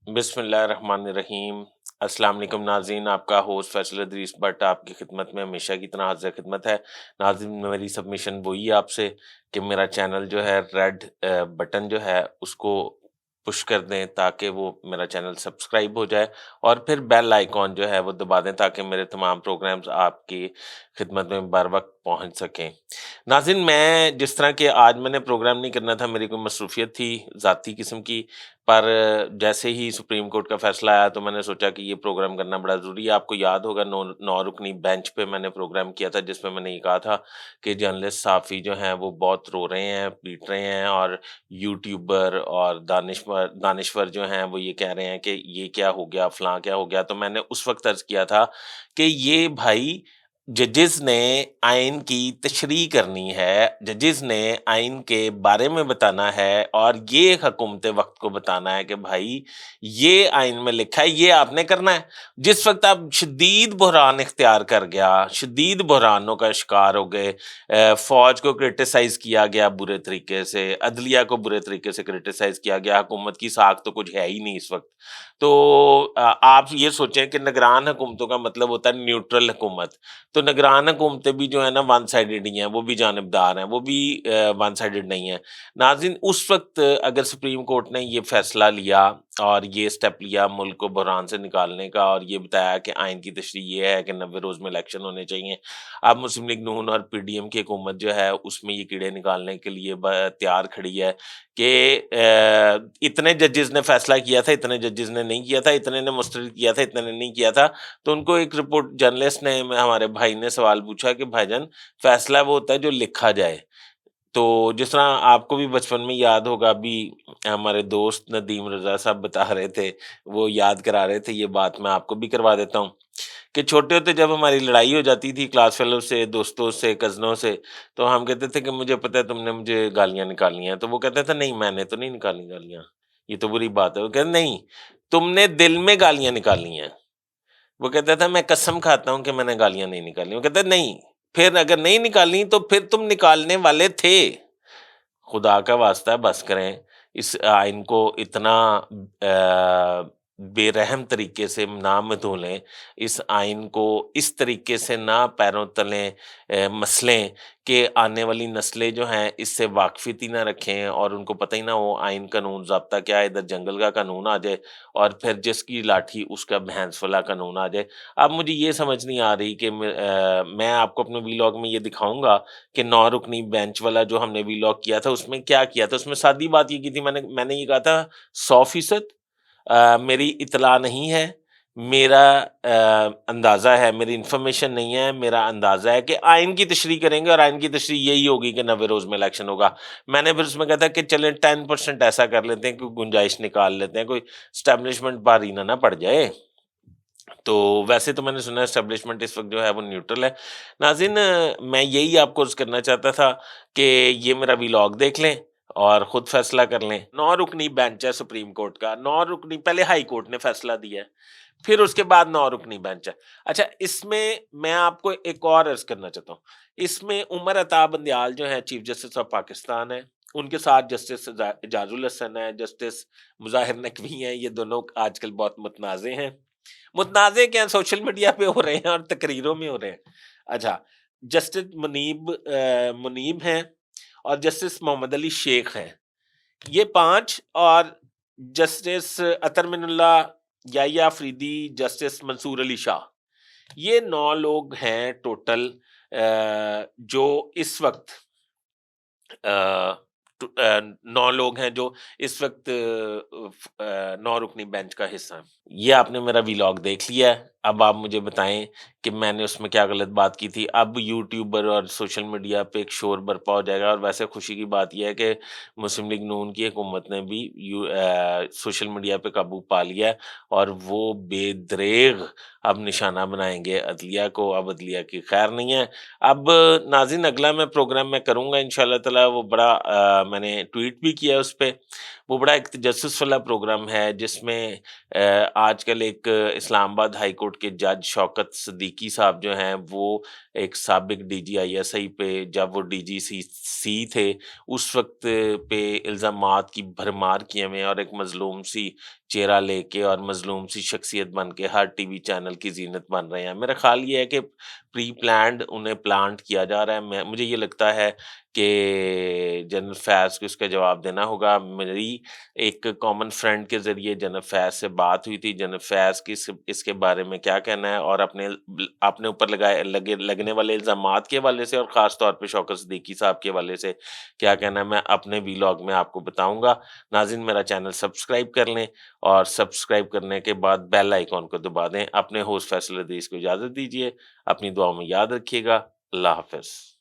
بسم اللہ الرحمن الرحیم۔ السلام علیکم ناظرین، آپ کا ہوسٹ فیصل ادریس بٹ آپ کی خدمت میں ہمیشہ کی طرح حاضر خدمت ہے۔ ناظرین، میری سبمیشن وہی ہے آپ سے کہ میرا چینل جو ہے ریڈ بٹن جو ہے اس کو پش کر دیں تاکہ وہ میرا چینل سبسکرائب ہو جائے، اور پھر بیل آئیکن جو ہے وہ دبا دیں تاکہ میرے تمام پروگرامز آپ کی خدمت میں بر وقت پہنچ سکیں۔ ناظرین، میں جس طرح کہ آج میں نے پروگرام نہیں کرنا تھا، میری کوئی مصروفیت تھی ذاتی قسم کی، پر جیسے ہی سپریم کورٹ کا فیصلہ آیا تو میں نے سوچا کہ یہ پروگرام کرنا بڑا ضروری ہے۔ آپ کو یاد ہوگا نو رکنی بینچ پہ میں نے پروگرام کیا تھا جس میں میں نے یہ کہا تھا کہ جرنلسٹ صحافی جو ہیں وہ بہت رو رہے ہیں، پیٹ رہے ہیں، اور یوٹیوبر اور دانشور جو ہیں وہ یہ کہہ رہے ہیں کہ یہ کیا ہو گیا، فلاں کیا ہو گیا۔ تو میں نے اس وقت عرض کیا تھا کہ یہ بھائی ججز نے آئین کی تشریح کرنی ہے، ججز نے آئین کے بارے میں بتانا ہے، اور یہ حکومت وقت کو بتانا ہے کہ بھائی یہ آئین میں لکھا ہے، یہ آپ نے کرنا ہے۔ جس وقت آپ شدید بحران اختیار کر گیا، شدید بحرانوں کا شکار ہو گئے، فوج کو کرٹیسائز کیا گیا برے طریقے سے، عدلیہ کو برے طریقے سے کرٹیسائز کیا گیا، حکومت کی ساکھ تو کچھ ہے ہی نہیں اس وقت۔ تو آپ یہ سوچیں کہ نگران حکومتوں کا مطلب ہوتا ہے نیوٹرل حکومت، تو نگران حکومتیں بھی جو ہے نا ون سائیڈڈ ہی ہیں، وہ بھی جانبدار ہیں، وہ بھی ون سائیڈڈ نہیں ہیں۔ ناظرین، اس وقت اگر سپریم کورٹ نے یہ فیصلہ لیا اور یہ سٹیپ لیا ملک کو بحران سے نکالنے کا، اور یہ بتایا کہ آئین کی تشریح یہ ہے کہ 90 روز میں الیکشن ہونے چاہیے، اب مسلم لیگ نون اور پی ڈی ایم کی حکومت جو ہے اس میں یہ کیڑے نکالنے کے لیے تیار کھڑی ہے کہ اتنے ججز نے فیصلہ کیا تھا، اتنے ججز نے نہیں کیا تھا، اتنے نے مسترد کیا تھا، اتنے نے نہیں کیا تھا۔ تو ان کو ایک رپورٹ جرنلسٹ نے، ہمارے بھائی نے سوال پوچھا کہ بھائی جان، فیصلہ وہ ہوتا ہے جو لکھا جائے۔ تو جس طرح آپ کو بھی بچپن میں یاد ہوگا، ابھی ہمارے دوست ندیم رضا صاحب بتا رہے تھے، وہ یاد کرا رہے تھے، یہ بات میں آپ کو بھی کروا دیتا ہوں کہ چھوٹے ہوتے جب ہماری لڑائی ہو جاتی تھی کلاس فیلو سے، دوستوں سے، کزنوں سے، تو ہم کہتے تھے کہ مجھے پتہ ہے تم نے مجھے گالیاں نکالنی ہیں، تو وہ کہتے تھے نہیں، میں نے تو نہیں نکالی گالیاں، یہ تو بری بات ہے۔ وہ کہتے نہیں، تم نے دل میں گالیاں نکالی ہیں۔ وہ کہتا تھا میں قسم کھاتا ہوں کہ میں نے گالیاں نہیں نکالی۔ وہ کہتا نہیں، پھر اگر نہیں نکالنی تو پھر تم نکالنے والے تھے۔ خدا کا واسطہ ہے بس کریں، اس آئین کو اتنا بے رحم طریقے سے نہ مدھولیں، اس آئین کو اس طریقے سے نہ پیروں تلے مسلیں کہ آنے والی نسلیں جو ہیں اس سے واقفیت ہی نہ رکھیں، اور ان کو پتہ ہی نہ ہو آئین قانون ضابطہ کیا ہے، ادھر جنگل کا قانون آ جائے اور پھر جس کی لاٹھی اس کا بھینس والا قانون آ جائے۔ اب مجھے یہ سمجھ نہیں آ رہی کہ میں آپ کو اپنے ویلاگ میں یہ دکھاؤں گا کہ 9 رکنی بینچ والا جو ہم نے ویلاگ کیا تھا اس میں کیا کیا تھا۔ اس میں سادی بات یہ کی تھی، میں نے یہ کہا تھا 100% میری اطلاع نہیں ہے، میرا اندازہ ہے، میری انفارمیشن نہیں ہے، میرا اندازہ ہے کہ آئین کی تشریح کریں گے، اور آئین کی تشریح یہی ہوگی کہ 90 روز میں الیکشن ہوگا۔ میں نے پھر اس میں کہا تھا کہ چلیں 10% ایسا کر لیتے ہیں، کوئی گنجائش نکال لیتے ہیں، کوئی اسٹیبلشمنٹ بارینا نہ پڑ جائے۔ تو ویسے تو میں نے سنا ہے اسٹیبلشمنٹ اس وقت جو ہے وہ نیوٹرل ہے۔ ناظرین، میں یہی آپ کو عرض کرنا چاہتا تھا کہ یہ میرا ویلاگ دیکھ لیں اور خود فیصلہ کر لیں۔ 9 رکنی بینچ ہے سپریم کورٹ کا، 9 رکنی، پہلے ہائی کورٹ نے فیصلہ دیا ہے، پھر اس کے بعد 9 رکنی بینچ ہے۔ اچھا، اس میں آپ کو ایک اور عرض کرنا چاہتا ہوں، اس میں عمر عطا بندیال جو ہیں چیف جسٹس آف پاکستان ہیں، ان کے ساتھ جسٹس اعجاز الحسن ہے، جسٹس مظاہر نقوی ہیں، یہ دونوں آج کل بہت متنازع ہیں۔ متنازع کیا، سوشل میڈیا پہ ہو رہے ہیں اور تقریروں میں ہو رہے ہیں۔ اچھا، جسٹس منیب ہیں، اور جسٹس محمد علی شیخ ہیں، یہ 5، اور جسٹس اطہر من اللہ یحییٰ آفریدی، جسٹس منصور علی شاہ، یہ 9 لوگ ہیں ٹوٹل جو اس وقت 9 لوگ ہیں جو اس وقت 9 رکنی بینچ کا حصہ ہیں۔ یہ آپ نے میرا ویلاگ دیکھ لیا ہے، اب آپ مجھے بتائیں کہ میں نے اس میں کیا غلط بات کی تھی۔ اب یوٹیوبر اور سوشل میڈیا پہ ایک شور برپا ہو جائے گا، اور ویسے خوشی کی بات یہ ہے کہ مسلم لیگ نون کی حکومت نے بھی سوشل میڈیا پہ قابو پا لیا ہے، اور وہ بے دریغ اب نشانہ بنائیں گے عدلیہ کو۔ اب عدلیہ کی خیر نہیں ہے۔ اب ناظرین، اگلا میں پروگرام میں کروں گا انشاءاللہ تعالی، وہ بڑا میں نے ٹویٹ بھی کیا اس پہ، وہ بڑا ایک تجسس والا پروگرام ہے جس میں آج کل ایک اسلام آباد ہائی کورٹ کے جج شوکت صدیقی صاحب جو ہیں، وہ ایک سابق D G I S I پہ، جب وہ ڈی جی سی تھے اس وقت پہ الزامات کی بھرمار کیے ہوئے ہیں، اور ایک مظلوم سی چہرہ لے کے اور مظلوم سی شخصیت بن کے ہر ٹی وی چینل کی زینت بن رہے ہیں. میرا خیال یہ ہے کہ پری پلانڈ انہیں پلانٹ کیا جا رہا ہے. مجھے یہ لگتا ہے کہ جنرل فیض کو اس کا جواب دینا ہوگا. میری ایک کامن فرینڈ کے ذریعے جنرل فیض سے بات ہوئی تھی. جنرل فیض کی اس کے بارے میں کیا کہنا ہے اور اپنے اوپر لگنے والے الزامات کے حوالے سے اور خاص طور پہ شوکت صدیقی صاحب کے حوالے سے کیا کہنا ہے، میں اپنے ویلاگ میں آپ کو بتاؤں گا. ناظرین، میرا چینل سبسکرائب کر لیں اور سبسکرائب کرنے کے بعد بیل آئیکن کو دبا دیں. اپنے ہوسٹ فیصل ادریس کو اجازت دیجیے. اپنی دعاؤں میں یاد رکھیے گا. اللہ حافظ.